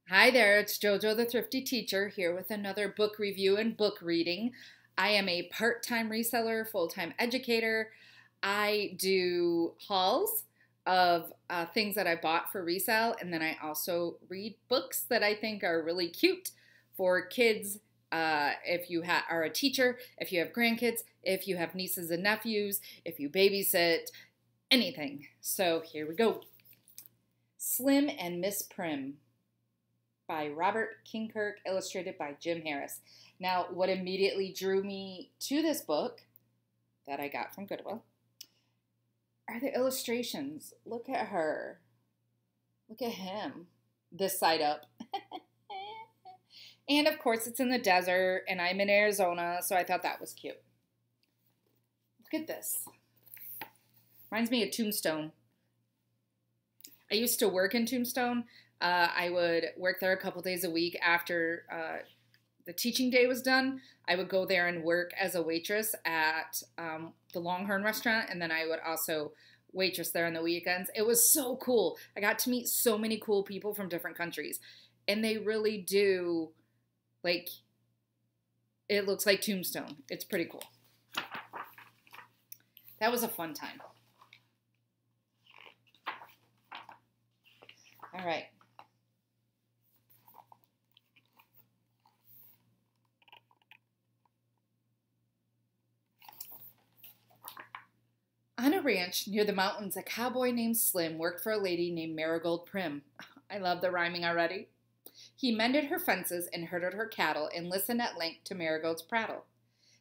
Hi there, it's JoJo the Thrifty Teacher here with another book review and book reading. I am a part-time reseller, full-time educator. I do hauls of things that I bought for resale, and then I also read books that I think are really cute for kids. If you are a teacher, if you have grandkids, if you have nieces and nephews, if you babysit, anything. So here we go. Slim and Miss Prim by Robert Kingkirk, illustrated by Jim Harris. Now, what immediately drew me to this book that I got from Goodwill are the illustrations. Look at her. Look at him. This side up. And of course, it's in the desert, and I'm in Arizona, so I thought that was cute. Look at this. Reminds me of Tombstone. I used to work in Tombstone. I would work there a couple days a week after the teaching day was done. I would go there and work as a waitress at the Longhorn restaurant, and then I would also waitress there on the weekends. It was so cool. I got to meet so many cool people from different countries, and they really do, like, it looks like Tombstone. It's pretty cool. That was a fun time. All right. On a ranch near the mountains, a cowboy named Slim worked for a lady named Marigold Prim. I love the rhyming already. He mended her fences and herded her cattle and listened at length to Marigold's prattle.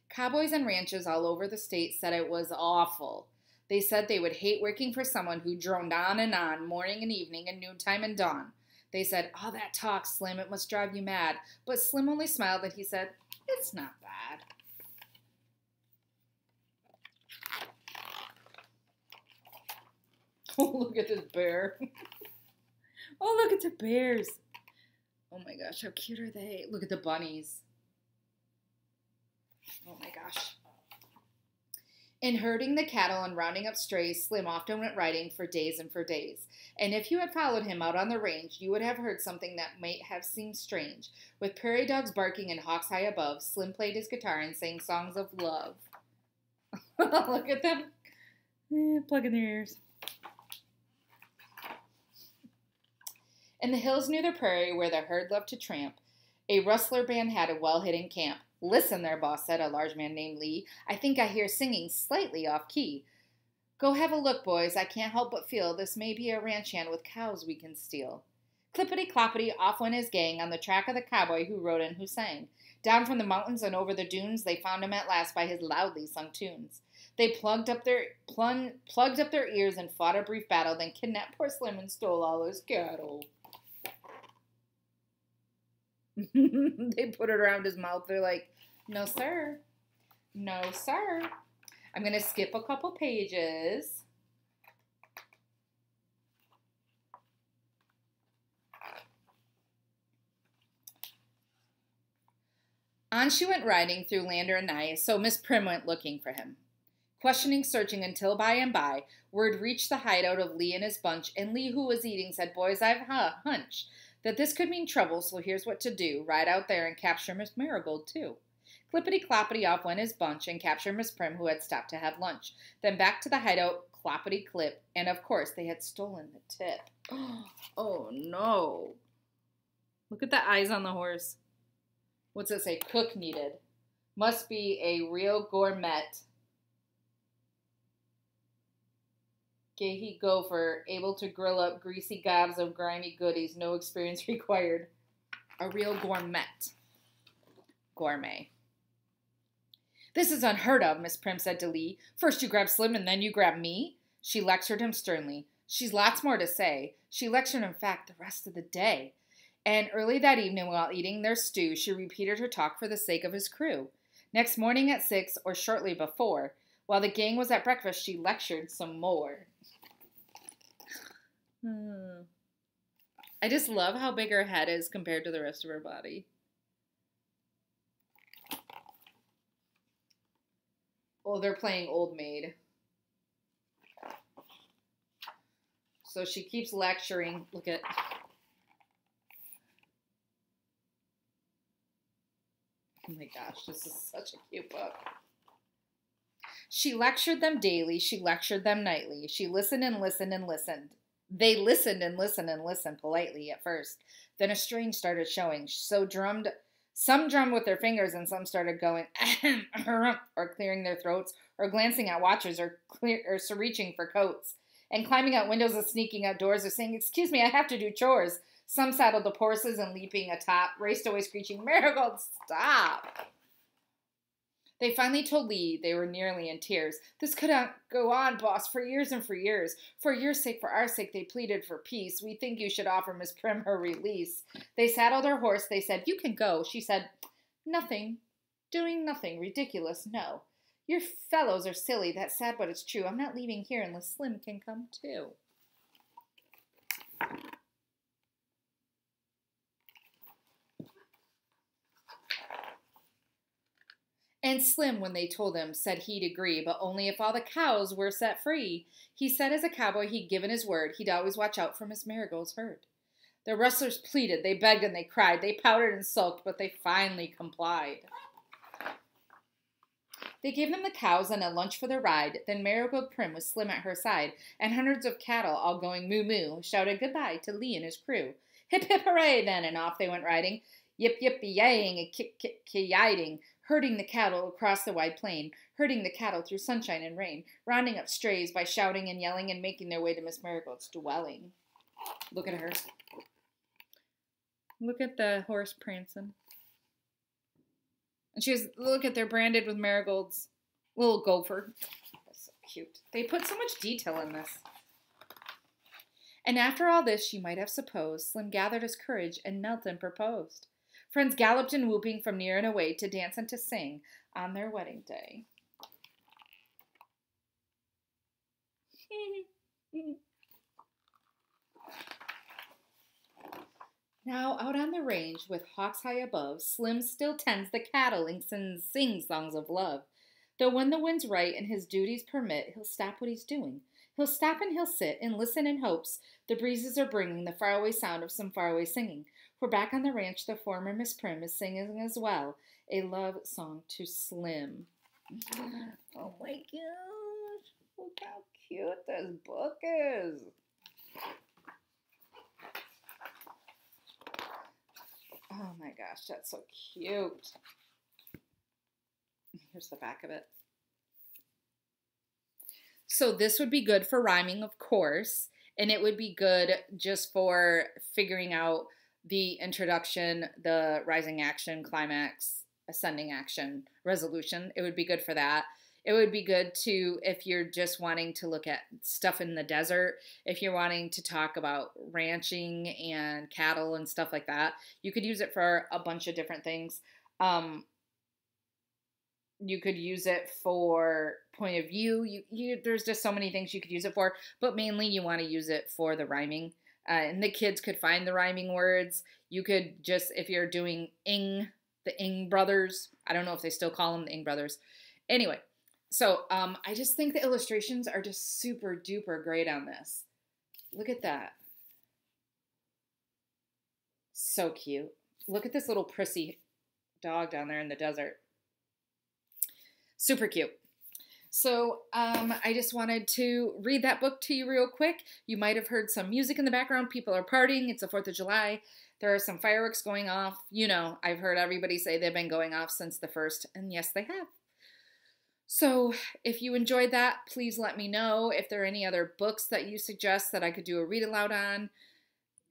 Cowboys and ranches all over the state said it was awful. They said they would hate working for someone who droned on, morning and evening and noontime and dawn. They said, "All that talk, Slim, it must drive you mad." But Slim only smiled and he said, "It's not bad." Oh, look at this bear. Oh, look at the bears. Oh my gosh, how cute are they? Look at the bunnies. Oh my gosh. In herding the cattle and rounding up strays, Slim often went riding for days and for days. And if you had followed him out on the range, you would have heard something that might have seemed strange. With prairie dogs barking and hawks high above, Slim played his guitar and sang songs of love. Look at them. Plugging their ears. In the hills near the prairie where the herd loved to tramp, a rustler band had a well-hidden camp. "Listen there, boss," said a large man named Lee. "I think I hear singing slightly off-key." "Go have a look, boys. I can't help but feel this may be a ranch hand with cows we can steal." Clippity-cloppity, off went his gang on the track of the cowboy who rode and who sang. Down from the mountains and over the dunes, they found him at last by his loudly sung tunes. They plugged up their ears and fought a brief battle, then kidnapped poor Slim and stole all his cattle. They put it around his mouth. They're like, "No, sir. No, sir." I'm going to skip a couple pages. On she went riding through lander and nigh, so Miss Prim went looking for him. Questioning, searching, until by and by, word reached the hideout of Lee and his bunch, and Lee, who was eating, said, "Boys, I've a hunch that this could mean trouble, so here's what to do. Ride out there and capture Miss Marigold, too." Clippity-cloppity, off went his bunch and captured Miss Prim, who had stopped to have lunch. Then back to the hideout, cloppity-clip, and of course they had stolen the tip. Oh, no. Look at the eyes on the horse. What's it say? Cook needed. Must be a real gourmet. Gahy gopher, able to grill up greasy gobs of grimy goodies, no experience required. A real gourmet. Gourmet. "This is unheard of," Miss Prim said to Lee. "First you grab Slim and then you grab me?" She lectured him sternly. She's lots more to say. She lectured, in fact, the rest of the day. And early that evening, while eating their stew, she repeated her talk for the sake of his crew. Next morning at 6, or shortly before, while the gang was at breakfast, she lectured some more. I just love how big her head is compared to the rest of her body. Oh, they're playing Old Maid. So she keeps lecturing. Look at Oh my gosh, this is such a cute book. She lectured them daily. She lectured them nightly. She listened and listened and listened. They listened and listened and listened politely at first. Then a strain started showing. Some drummed with their fingers, and some started going or clearing their throats, or glancing at watches, or reaching for coats, and climbing out windows and sneaking outdoors, or saying, "Excuse me, I have to do chores." Some saddled up horses and, leaping atop, raced away screeching, "Marigold, stop!" They finally told Lee they were nearly in tears. "This could not go on, boss, for years and for years. For your sake, for our sake," they pleaded for peace. "We think you should offer Miss Prim her release." They saddled her horse. They said, "You can go." She said, "Nothing. Doing nothing. Ridiculous. No. Your fellows are silly. That's sad, but it's true. I'm not leaving here unless Slim can come too." And Slim, when they told him, said he'd agree, but only if all the cows were set free. He said as a cowboy he'd given his word, he'd always watch out for Miss Marigold's herd. The rustlers pleaded, they begged and they cried, they pouted and sulked, but they finally complied. They gave them the cows and a lunch for their ride. Then Marigold Prim with Slim at her side, and hundreds of cattle all going moo-moo, shouted goodbye to Lee and his crew. Hip, hip, hooray, then, and off they went riding, yip, yip-yaying and kick-kick-ki-yiding, herding the cattle across the wide plain, herding the cattle through sunshine and rain, rounding up strays by shouting and yelling and making their way to Miss Marigold's dwelling. Look at her. Look at the horse prancing. And look at, they're branded with Marigold's little gopher. That's so cute. They put so much detail in this. And after all this, you might have supposed, Slim gathered his courage and knelt and proposed. Friends galloped in whooping from near and away to dance and to sing on their wedding day. Now, out on the range, with hawks high above, Slim still tends the cattle and sings songs of love. Though when the wind's right and his duties permit, he'll stop what he's doing. He'll stop and he'll sit and listen in hopes the breezes are bringing the faraway sound of some faraway singing. For back on the ranch, the former Miss Prim is singing as well a love song to Slim. Oh my gosh, look how cute this book is. Oh my gosh, that's so cute. Here's the back of it. So this would be good for rhyming, of course, and it would be good just for figuring out the introduction, the rising action, climax, ascending action, resolution. It would be good for that. It would be good to, if you're just wanting to look at stuff in the desert, if you're wanting to talk about ranching and cattle and stuff like that, you could use it for a bunch of different things. You could use it for point of view. There's just so many things you could use it for, but mainly you want to use it for the rhyming. And the kids could find the rhyming words. You could just, if you're doing the Ing brothers, I don't know if they still call them the Ing brothers. Anyway, so I just think the illustrations are just super duper great on this. Look at that. So cute. Look at this little prissy dog down there in the desert. Super cute. So I just wanted to read that book to you real quick. You might have heard some music in the background. People are partying. It's the 4th of July. There are some fireworks going off. You know, I've heard everybody say they've been going off since the 1st, and yes, they have. So if you enjoyed that, please let me know. If there are any other books that you suggest that I could do a read aloud on,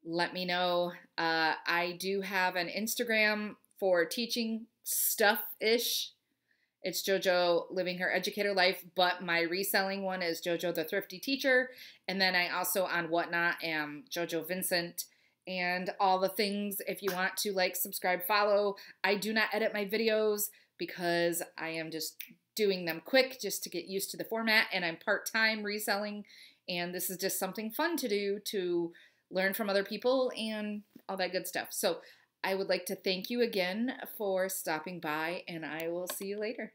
let me know. I do have an Instagram for teaching stuff-ish. It's JoJo Living Her Educator Life, but my reselling one is JoJo the Thrifty Teacher. And then I also on Whatnot am JoJo Vincent. And all the things, if you want to like, subscribe, follow. I do not edit my videos because I am just doing them quick just to get used to the format. And I'm part-time reselling. And this is just something fun to do to learn from other people and all that good stuff. So I would like to thank you again for stopping by, and I will see you later.